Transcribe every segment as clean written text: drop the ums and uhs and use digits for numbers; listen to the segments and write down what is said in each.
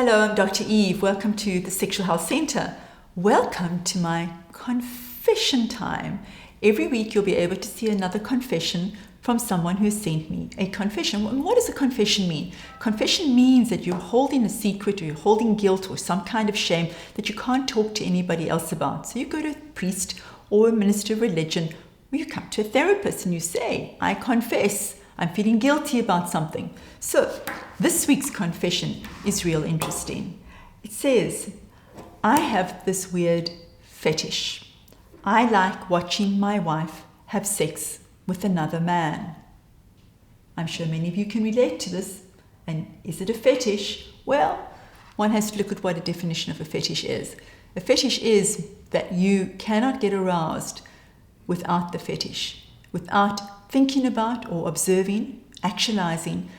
Hello, I'm Dr. Eve. Welcome to the Sexual Health Center. Welcome to my confession time. Every week you'll be able to see another confession from someone who sent me a confession. What does a confession mean? Confession means that you're holding a secret or you're holding guilt or some kind of shame that you can't talk to anybody else about. So you go to a priest or a minister of religion, or you come to a therapist and you say, I confess, I'm feeling guilty about something. So this week's confession is real interesting. It says, I have this weird fetish. I like watching my wife have sex with another man. I'm sure many of you can relate to this. And is it a fetish? Well, one has to look at what a definition of a fetish is. A fetish is that you cannot get aroused without the fetish, without thinking about or observing, actualizing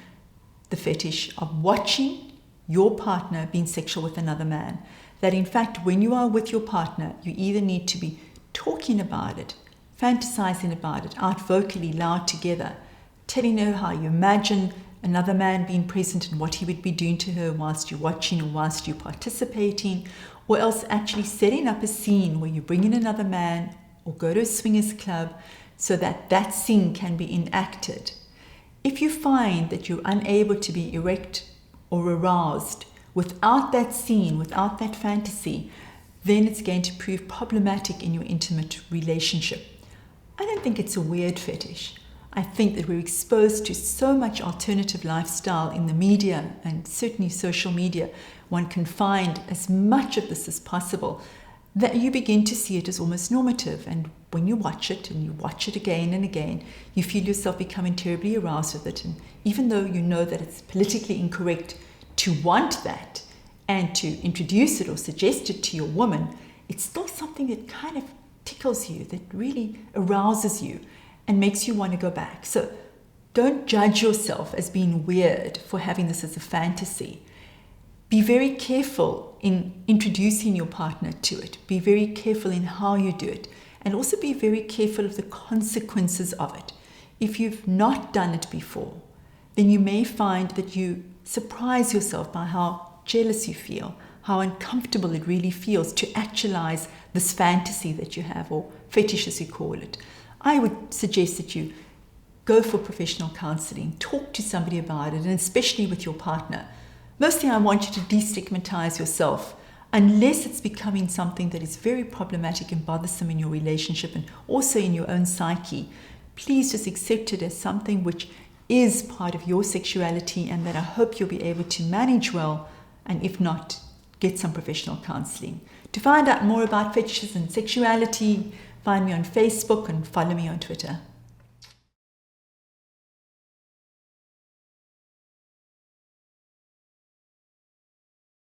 the fetish of watching your partner being sexual with another man. That in fact, when you are with your partner, you either need to be talking about it, fantasizing about it, out vocally, loud together, telling her how you imagine another man being present and what he would be doing to her whilst you're watching or whilst you're participating, or else actually setting up a scene where you bring in another man or go to a swingers club so that that scene can be enacted. If you find that you're unable to be erect or aroused without that scene, without that fantasy, then it's going to prove problematic in your intimate relationship. I don't think it's a weird fetish. I think that we're exposed to so much alternative lifestyle in the media and certainly social media. One can find as much of this as possible that you begin to see it as almost normative. And when you watch it and you watch it again and again, you feel yourself becoming terribly aroused with it. And even though you know that it's politically incorrect to want that and to introduce it or suggest it to your woman, it's still something that kind of tickles you, that really arouses you and makes you want to go back. So don't judge yourself as being weird for having this as a fantasy. Be very careful in introducing your partner to it. Be very careful in how you do it. And also be very careful of the consequences of it. If you've not done it before, then you may find that you surprise yourself by how jealous you feel, how uncomfortable it really feels to actualize this fantasy that you have, or fetish as you call it. I would suggest that you go for professional counseling, talk to somebody about it, and especially with your partner. Mostly I want you to destigmatize yourself unless it's becoming something that is very problematic and bothersome in your relationship and also in your own psyche. Please just accept it as something which is part of your sexuality and that I hope you'll be able to manage well, and if not, get some professional counseling. To find out more about fetishes and sexuality, find me on Facebook and follow me on Twitter.